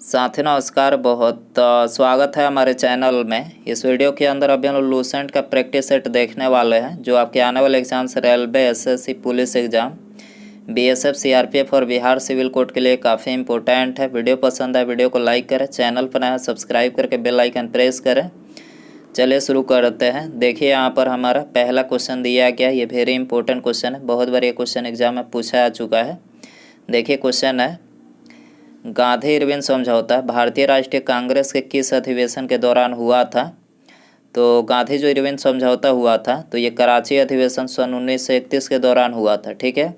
साथी नमस्कार। बहुत स्वागत है हमारे चैनल में। इस वीडियो के अंदर अभी हम लोग लूसेंट का प्रैक्टिस सेट देखने वाले हैं, जो आपके आने वाले exams railway, SSC, police exam, BSF, CRPF और बिहार सिविल कोड के लिए काफ़ी इंपॉर्टेंट है। वीडियो पसंद आए वीडियो को लाइक करें, चैनल पर नया सब्सक्राइब करके बेल आइकन प्रेस करें। चलिए शुरू करते हैं। देखिए यहाँ पर हमारा पहला क्वेश्चन दिया गया। ये वेरी इंपॉर्टेंट क्वेश्चन है, बहुत बार ये क्वेश्चन एग्जाम में पूछा आ चुका है। देखिए क्वेश्चन है, गांधी इरविन समझौता भारतीय राष्ट्रीय कांग्रेस के किस अधिवेशन के दौरान हुआ था? तो गांधी जो इरविन समझौता हुआ था, तो ये कराची अधिवेशन सन 1931 के दौरान हुआ था। ठीक है,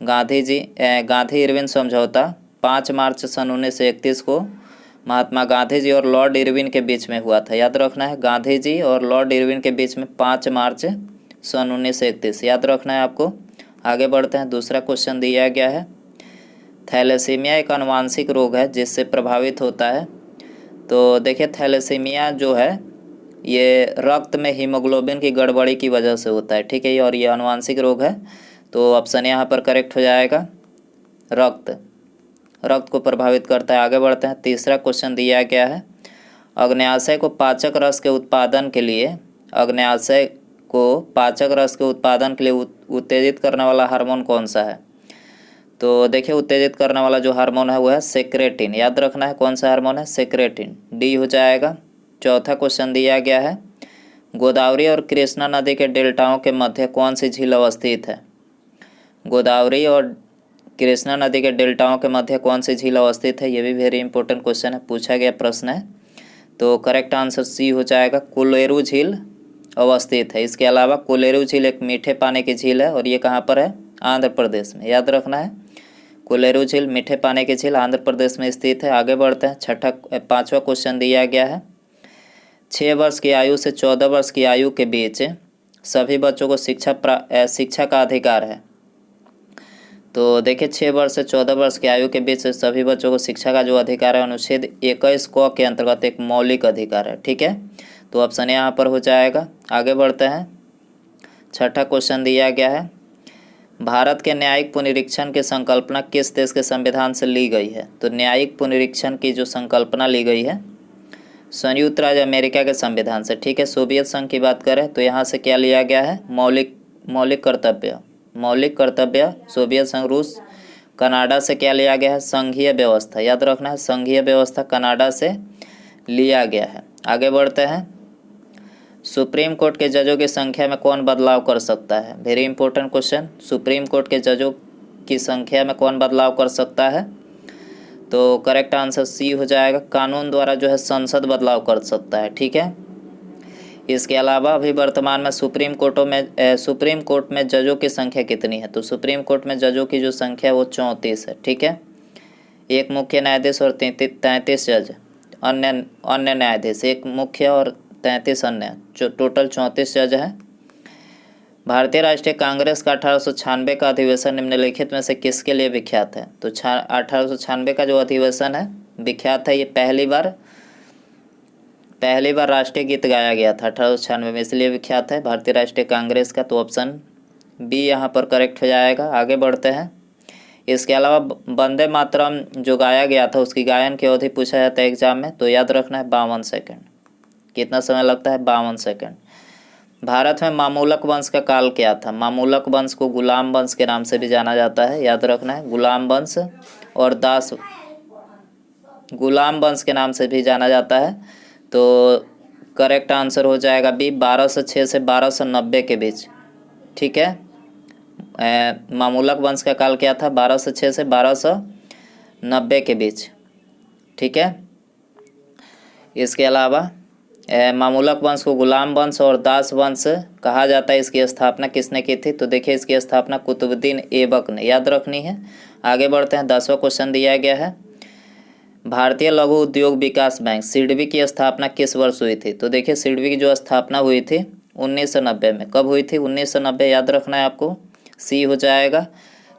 गांधी इरविन समझौता 5 मार्च सन 1931 को महात्मा गांधी जी और लॉर्ड इरविन के बीच में हुआ था। याद रखना है, गांधी जी और लॉर्ड इरविन के बीच में 5 मार्च सन 1931, याद रखना है आपको। आगे बढ़ते हैं। दूसरा क्वेश्चन दिया गया है, थैलेसीमिया एक आनुवांशिक रोग है जिससे प्रभावित होता है। तो देखिए थैलेसीमिया जो है ये रक्त में हीमोग्लोबिन की गड़बड़ी की वजह से होता है। ठीक है, और ये आनुवांशिक रोग है, तो ऑप्शन यहाँ पर करेक्ट हो जाएगा, रक्त को प्रभावित करता है। आगे बढ़ते हैं। तीसरा क्वेश्चन दिया गया है, अग्न्याशय को पाचक रस के उत्पादन के लिए उत्तेजित करने वाला हार्मोन कौन सा है? तो देखिए उत्तेजित करने वाला जो हार्मोन है वो है सेक्रेटिन। याद रखना है कौन सा हार्मोन है, सेक्रेटिन, डी हो जाएगा। चौथा क्वेश्चन दिया गया है, गोदावरी और कृष्णा नदी के डेल्टाओं के मध्य कौन सी झील अवस्थित है? गोदावरी और कृष्णा नदी के डेल्टाओं के मध्य कौन सी झील अवस्थित है? ये भी वेरी इंपॉर्टेंट क्वेश्चन है, पूछा गया प्रश्न है। तो करेक्ट आंसर सी हो जाएगा, कोलेरू झील अवस्थित है। इसके अलावा कोलेरू झील एक मीठे पानी की झील है और ये कहाँ पर है? आंध्र प्रदेश में। याद रखना है, कोलेरू झील मीठे पानी की झील आंध्र प्रदेश में स्थित है। आगे बढ़ते हैं। पांचवा क्वेश्चन दिया गया है, 6 वर्ष की आयु से 14 वर्ष की आयु के बीच सभी बच्चों को शिक्षा का अधिकार है। तो देखिए 6 वर्ष से 14 वर्ष की आयु के बीच सभी बच्चों को शिक्षा का जो अधिकार है, अनुच्छेद 21 क के अंतर्गत एक मौलिक अधिकार है। ठीक है, तो ऑप्शन यहाँ पर हो जाएगा। आगे बढ़ते हैं। छठा क्वेश्चन दिया गया है, भारत के न्यायिक पुनरीक्षण की संकल्पना किस देश के संविधान से ली गई है? तो न्यायिक पुनरीक्षण की जो संकल्पना ली गई है संयुक्त राज्य अमेरिका के संविधान से। ठीक है, सोवियत संघ की बात करें तो यहाँ से क्या लिया गया है? मौलिक कर्तव्य सोवियत संघ, रूस, कनाडा से क्या लिया गया है? संघीय व्यवस्था। याद रखना है, संघीय व्यवस्था कनाडा से लिया गया है। आगे बढ़ते हैं। सुप्रीम कोर्ट के जजों की संख्या में कौन बदलाव कर सकता है? Very important question. Supreme court के जजों की संख्या में कौन बदलाव कर सकता है? तो करेक्ट आंसर सी हो जाएगा, कानून द्वारा जो है संसद बदलाव कर सकता है। ठीक है, इसके अलावा अभी वर्तमान में सुप्रीम कोर्ट में जजों की संख्या कितनी है? तो सुप्रीम कोर्ट में जजों की जो संख्या है वो 34 है। ठीक है, एक मुख्य न्यायाधीश और 33 जज, अन्य न्यायाधीश, एक मुख्य और 33 अन्य, जो टोटल 34 जज हैं। भारतीय राष्ट्रीय कांग्रेस का 1896 का अधिवेशन निम्नलिखित में से किसके लिए विख्यात है? तो 1896 का जो अधिवेशन है विख्यात है, ये पहली बार राष्ट्रीय गीत गाया गया था 1896 में, इसलिए विख्यात है भारतीय राष्ट्रीय कांग्रेस का। तो ऑप्शन बी यहाँ पर करेक्ट हो जाएगा। आगे बढ़ते हैं। इसके अलावा वंदे मातरम जो गाया गया था उसकी गायन की अवधि पूछा जाता है एग्जाम में, तो याद रखना है 52 सेकेंड। कितना समय लगता है? 52 सेकेंड। भारत में मामूलक वंश का काल क्या था? मामूलक वंश को गुलाम वंश के नाम से भी जाना जाता है। याद रखना है, गुलाम वंश और गुलाम वंश के नाम से भी जाना जाता है। तो करेक्ट आंसर हो जाएगा बी, 1206 से 1290 के बीच। ठीक है, मामूलक वंश का काल क्या था? 1206 से 1290 के बीच। ठीक है, इसके अलावा मामूलक वंश को गुलाम वंश और दास वंश कहा जाता है। इसकी स्थापना किसने की थी? तो देखिए इसकी स्थापना कुतुबुद्दीन ऐबक ने। याद रखनी है। आगे बढ़ते हैं। 10वां क्वेश्चन दिया गया है, भारतीय लघु उद्योग विकास बैंक सिडबी की स्थापना किस वर्ष हुई थी? तो देखिए सिडबी की जो स्थापना हुई थी 1990 में। कब हुई थी? 1990। याद रखना है आपको, सी हो जाएगा।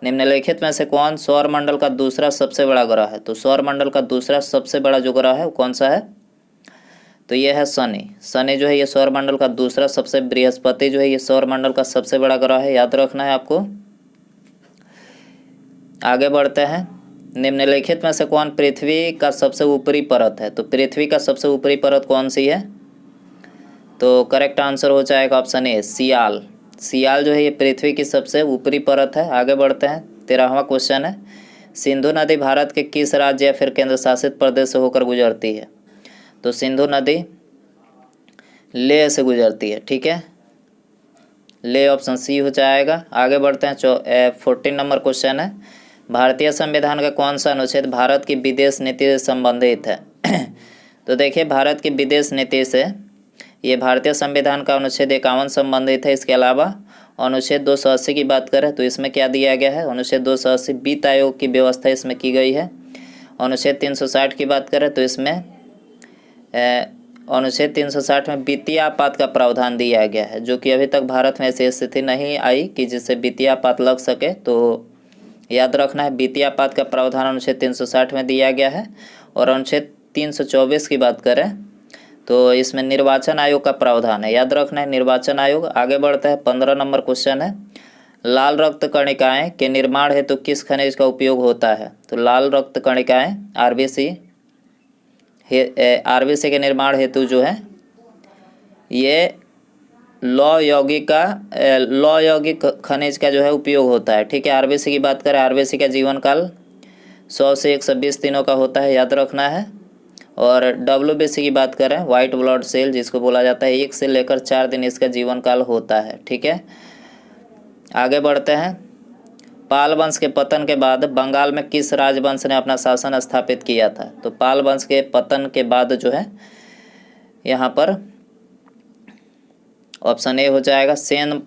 निम्नलिखित में से कौन सौर मंडल का दूसरा सबसे बड़ा ग्रह है? तो सौर मंडल का दूसरा सबसे बड़ा जो ग्रह है वो कौन सा है? तो यह है शनि जो है ये सौर मंडल का दूसरा सबसे, बृहस्पति जो है ये सौर मंडल का सबसे बड़ा ग्रह है। याद रखना है आपको। आगे बढ़ते हैं। निम्नलिखित में से कौन पृथ्वी का सबसे ऊपरी परत है? तो पृथ्वी का सबसे ऊपरी परत कौन सी है? तो करेक्ट आंसर हो जाएगा ऑप्शन ए, सियाल। सियाल जो है ये पृथ्वी की सबसे ऊपरी परत है। आगे बढ़ते हैं, 13वां क्वेश्चन है, सिंधु नदी भारत के किस राज्य या फिर केंद्र शासित प्रदेश से होकर गुजरती है? तो सिंधु नदी लेह से गुजरती है, ठीक है, ले ऑप्शन सी हो जाएगा। आगे बढ़ते हैं, 14 नंबर क्वेश्चन है, भारतीय संविधान का कौन सा अनुच्छेद भारत की विदेश नीति से संबंधित है? तो देखिए भारत की विदेश नीति से ये भारतीय संविधान का अनुच्छेद 51 संबंधित है। इसके अलावा अनुच्छेद 280 की बात करें तो इसमें क्या दिया गया है? अनुच्छेद 280 वित्त आयोग की व्यवस्था इसमें की गई है। अनुच्छेद 360 की बात करें तो इसमें अनुच्छेद 360 में वित्तीय आपात का प्रावधान दिया गया है, जो कि अभी तक भारत में ऐसी स्थिति नहीं आई कि जिससे वित्तीय आपात लग सके। तो याद रखना है, वित्तीय आपात का प्रावधान अनुच्छेद 360 में दिया गया है। और अनुच्छेद 324 की बात करें तो इसमें निर्वाचन आयोग का प्रावधान है, याद रखना है, निर्वाचन आयोग। आगे बढ़ता है, 15 नंबर क्वेश्चन है, लाल रक्त कणिकाएं के निर्माण हेतु किस खनिज का उपयोग होता है? तो लाल रक्त कणिकाएं आरबीसी के निर्माण हेतु जो है ये लौ यौगिक खनिज का जो है उपयोग होता है, ठीक है। आरबीसी की बात करें, आरबीसी का जीवन काल 100 से 120 दिनों का होता है, याद रखना है। और डब्ल्यूबीसी की बात करें, वाइट ब्लड सेल जिसको बोला जाता है, 1 से लेकर 4 दिन इसका जीवन काल होता है, ठीक है। आगे बढ़ते हैं, पाल वंश के पतन के बाद बंगाल में किस राजवंश ने अपना शासन स्थापित किया था? तो पाल वंश के पतन के बाद जो है यहाँ पर ऑप्शन ए हो जाएगा, सेन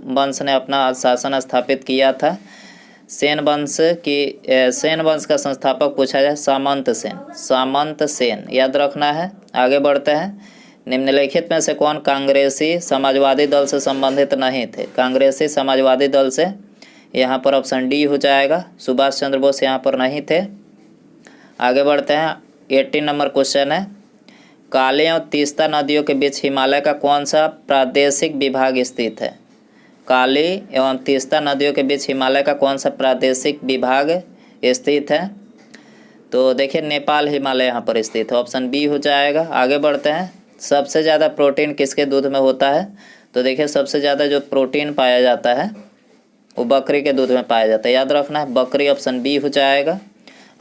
वंश ने अपना शासन स्थापित किया था। सेन वंश का संस्थापक पूछा जाए, सामंत सेन, याद रखना है। आगे बढ़ते हैं, निम्नलिखित में से कौन कांग्रेसी समाजवादी दल से संबंधित नहीं थे? कांग्रेसी समाजवादी दल से यहाँ पर ऑप्शन डी हो जाएगा, सुभाष चंद्र बोस यहाँ पर नहीं थे। आगे बढ़ते हैं, 18 नंबर क्वेश्चन है, काली और तीस्ता नदियों के बीच हिमालय का कौन सा प्रादेशिक विभाग स्थित है? काली एवं तीस्ता नदियों के बीच हिमालय का कौन सा प्रादेशिक विभाग स्थित है? तो देखिए नेपाल हिमालय यहाँ पर स्थित है, ऑप्शन बी हो जाएगा। आगे बढ़ते हैं, सबसे ज़्यादा प्रोटीन किसके दूध में होता है? तो देखिए सबसे ज़्यादा जो प्रोटीन पाया जाता है वो बकरी के दूध में पाया जाता है, याद रखना है, बकरी, ऑप्शन बी हो जाएगा।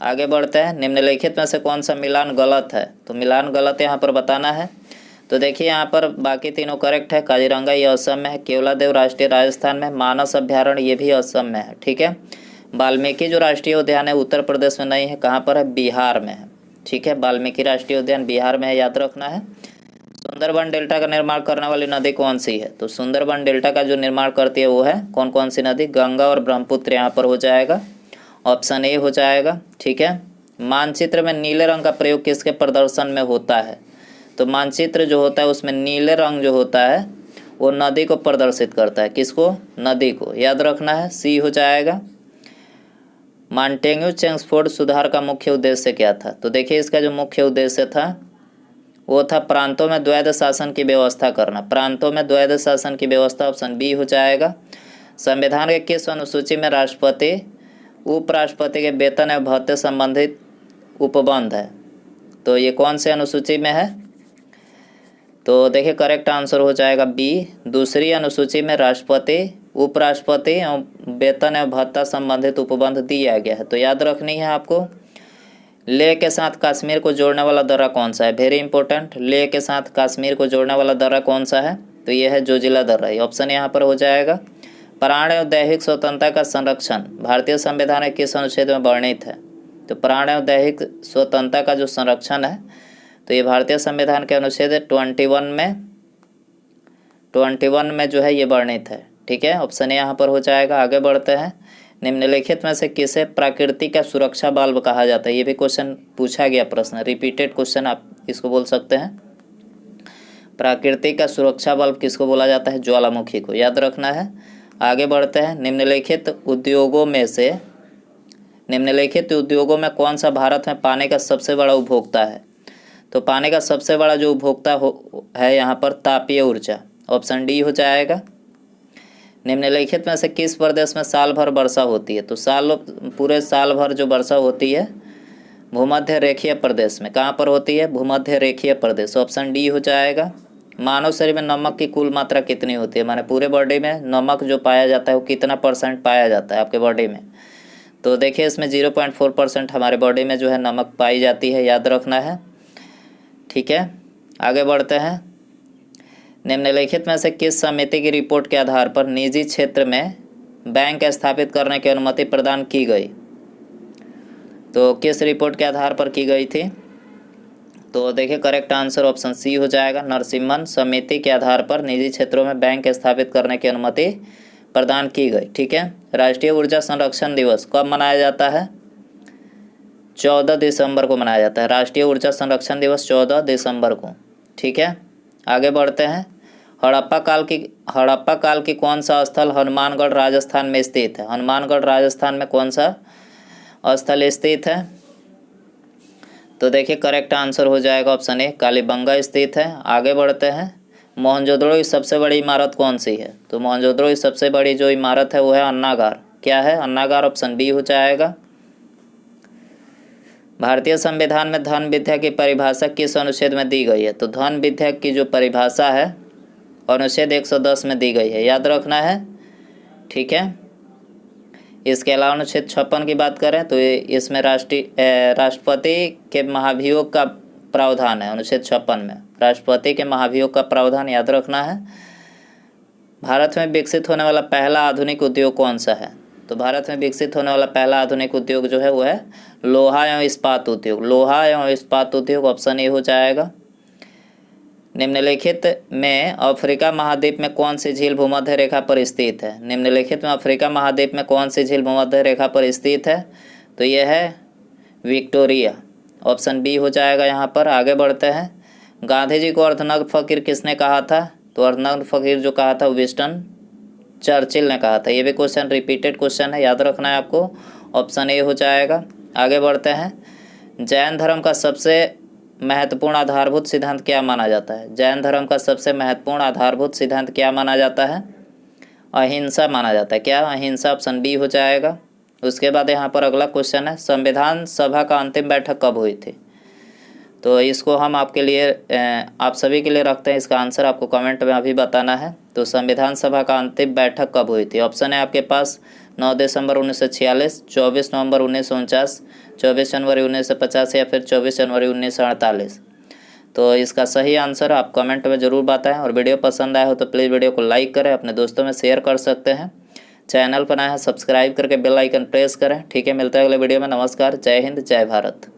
आगे बढ़ते हैं, निम्नलिखित में से कौन सा मिलान गलत है? तो मिलान गलत यहाँ पर बताना है। तो देखिए यहाँ पर बाकी तीनों करेक्ट है, काजीरंगा ये असम में है, केवलादेव राष्ट्रीय राजस्थान में, मानस अभ्यारण्य ये भी असम में है, ठीक है। वाल्मीकि जो राष्ट्रीय उद्यान है उत्तर प्रदेश में नहीं है, कहाँ पर है? बिहार में है, ठीक है, वाल्मीकि राष्ट्रीय उद्यान बिहार में है, याद रखना है। सुंदरबन डेल्टा का निर्माण करने वाली नदी कौन सी है? तो सुंदरबन डेल्टा का जो निर्माण करती है वो है कौन सी नदी? गंगा और ब्रह्मपुत्र यहाँ पर हो जाएगा, ऑप्शन ए हो जाएगा, ठीक है। मानचित्र में नीले रंग का प्रयोग किसके प्रदर्शन में होता है? तो मानचित्र जो होता है उसमें नीले रंग जो होता है वो नदी को प्रदर्शित करता है, किसको? नदी को, याद रखना है, सी हो जाएगा। मॉन्टेग्यू चेम्सफोर्ड सुधार का मुख्य उद्देश्य क्या था? तो देखिए इसका जो मुख्य उद्देश्य था वो था प्रांतों में द्वैध शासन की व्यवस्था करना, प्रांतों में द्वैध शासन की व्यवस्था, ऑप्शन बी हो जाएगा। संविधान के किस अनुसूची में राष्ट्रपति उपराष्ट्रपति के वेतन एवं भत्ते संबंधित उपबंध है? तो ये कौन से अनुसूची में है? तो देखिए करेक्ट आंसर हो जाएगा बी, दूसरी अनुसूची में राष्ट्रपति उपराष्ट्रपति एवं वेतन एवं भत्ता संबंधित उपबंध दिया गया है। तो याद रखनी है आपको। लेह के साथ कश्मीर को जोड़ने वाला दर्रा कौन सा है? वेरी इंपॉर्टेंट, लेह के साथ कश्मीर को जोड़ने वाला दर्रा कौन सा है? तो यह है जोजिला दर्रा, ऑप्शन यहाँ पर हो जाएगा। प्राण एवं दैहिक स्वतंत्रता का संरक्षण भारतीय संविधान के किस अनुच्छेद में वर्णित है? तो प्राण एवं दैहिक स्वतंत्रता का जो संरक्षण है तो ये भारतीय संविधान के अनुच्छेद 21 में जो है ये वर्णित है, ठीक है, ऑप्शन यहाँ पर हो जाएगा। आगे बढ़ते हैं, निम्नलिखित में से किसे प्रकृति का सुरक्षा बल्ब कहा जाता है? ये भी क्वेश्चन पूछा गया, प्रश्न रिपीटेड क्वेश्चन आप इसको बोल सकते हैं। प्रकृति का सुरक्षा बल्ब किसको बोला जाता है? ज्वालामुखी को, याद रखना है। आगे बढ़ते हैं, निम्नलिखित उद्योगों में कौन सा भारत में पानी का सबसे बड़ा उपभोक्ता है? तो पानी का सबसे बड़ा जो उपभोक्ता है यहाँ पर तापीय ऊर्जा, ऑप्शन डी हो जाएगा। निम्नलिखित में से किस प्रदेश में साल भर वर्षा होती है? तो पूरे साल भर जो वर्षा होती है भूमध्य रेखीय प्रदेश में। कहाँ पर होती है? भूमध्य रेखीय प्रदेश। ऑप्शन डी हो जाएगा। मानव शरीर में नमक की कुल मात्रा कितनी होती है? माने पूरे बॉडी में नमक जो पाया जाता है वो कितना % पाया जाता है आपके बॉडी में? तो देखिए इसमें 0.4% हमारे बॉडी में जो है नमक पाई जाती है, याद रखना है। ठीक है, आगे बढ़ते हैं। निम्नलिखित में से किस समिति की रिपोर्ट के आधार पर निजी क्षेत्र में बैंक स्थापित करने की अनुमति प्रदान की गई? तो किस रिपोर्ट के आधार पर की गई थी? तो देखिए करेक्ट आंसर ऑप्शन सी हो जाएगा। नरसिम्हन समिति के आधार पर निजी क्षेत्रों में बैंक स्थापित करने की अनुमति प्रदान की गई। ठीक है, राष्ट्रीय ऊर्जा संरक्षण दिवस कब मनाया जाता है? 14 दिसंबर को मनाया जाता है। राष्ट्रीय ऊर्जा संरक्षण दिवस 14 दिसंबर को। ठीक है, आगे बढ़ते हैं। हड़प्पा काल की कौन सा स्थल हनुमानगढ़ राजस्थान में स्थित है? हनुमानगढ़ राजस्थान में कौन सा स्थल स्थित है? तो देखिए करेक्ट आंसर हो जाएगा ऑप्शन ए, कालीबंगा स्थित है। आगे बढ़ते हैं। मोहनजोदड़ो की सबसे बड़ी इमारत कौन सी है? तो मोहनजोदड़ो की सबसे बड़ी जो इमारत है वो है अन्नागार। क्या है? अन्नागार। ऑप्शन बी हो जाएगा। भारतीय संविधान में धन विद्या की परिभाषा किस अनुच्छेद में दी गई है? तो धन विद्या की जो परिभाषा है अनुच्छेद 110 में दी गई है, याद रखना है। ठीक है, इसके अलावा अनुच्छेद 56 की बात करें तो इसमें राष्ट्रपति के महाभियोग का प्रावधान है। अनुच्छेद 56 में राष्ट्रपति के महाभियोग का प्रावधान याद रखना है। भारत में विकसित होने वाला पहला आधुनिक उद्योग कौन सा है? तो भारत में विकसित होने वाला पहला आधुनिक उद्योग जो है वो है लोहा एवं इस्पात उद्योग। लोहा एवं इस्पात उद्योग ऑप्शन ए हो जाएगा। निम्नलिखित में अफ्रीका महाद्वीप में कौन सी झील भूमध्य रेखा पर स्थित है? निम्नलिखित में अफ्रीका महाद्वीप में कौन सी झील भूमध्य रेखा पर स्थित है? तो यह है विक्टोरिया। ऑप्शन बी हो जाएगा यहाँ पर। आगे बढ़ते हैं। गांधी जी को अर्धनग्न फकीर किसने कहा था? तो अर्धनग्न फकीर जो कहा था विंस्टन चर्चिल ने कहा था। ये भी क्वेश्चन रिपीटेड क्वेश्चन है, याद रखना है आपको। ऑप्शन ए हो जाएगा। आगे बढ़ते हैं। जैन धर्म का सबसे महत्वपूर्ण आधारभूत सिद्धांत क्या माना जाता है? जैन धर्म का सबसे महत्वपूर्ण आधारभूत सिद्धांत क्या माना जाता है? अहिंसा माना जाता है। क्या? अहिंसा। ऑप्शन बी हो जाएगा। उसके बाद यहाँ पर अगला क्वेश्चन है, संविधान सभा का अंतिम बैठक कब हुई थी? तो इसको हम आपके लिए आप सभी के लिए रखते हैं। इसका आंसर आपको कमेंट में अभी बताना है। तो संविधान सभा का अंतिम बैठक कब हुई थी? ऑप्शन है आपके पास 9 दिसंबर 1946, 24 नवंबर 1949, 24 जनवरी 1950 या फिर 24 जनवरी 1948। तो इसका सही आंसर आप कमेंट में ज़रूर बताएं। और वीडियो पसंद आया हो तो प्लीज़ वीडियो को लाइक करें, अपने दोस्तों में शेयर कर सकते हैं। चैनल पर नया है सब्सक्राइब करके बेल आइकन प्रेस करें। ठीक है, मिलता है अगले वीडियो में। नमस्कार, जय हिंद, जय भारत।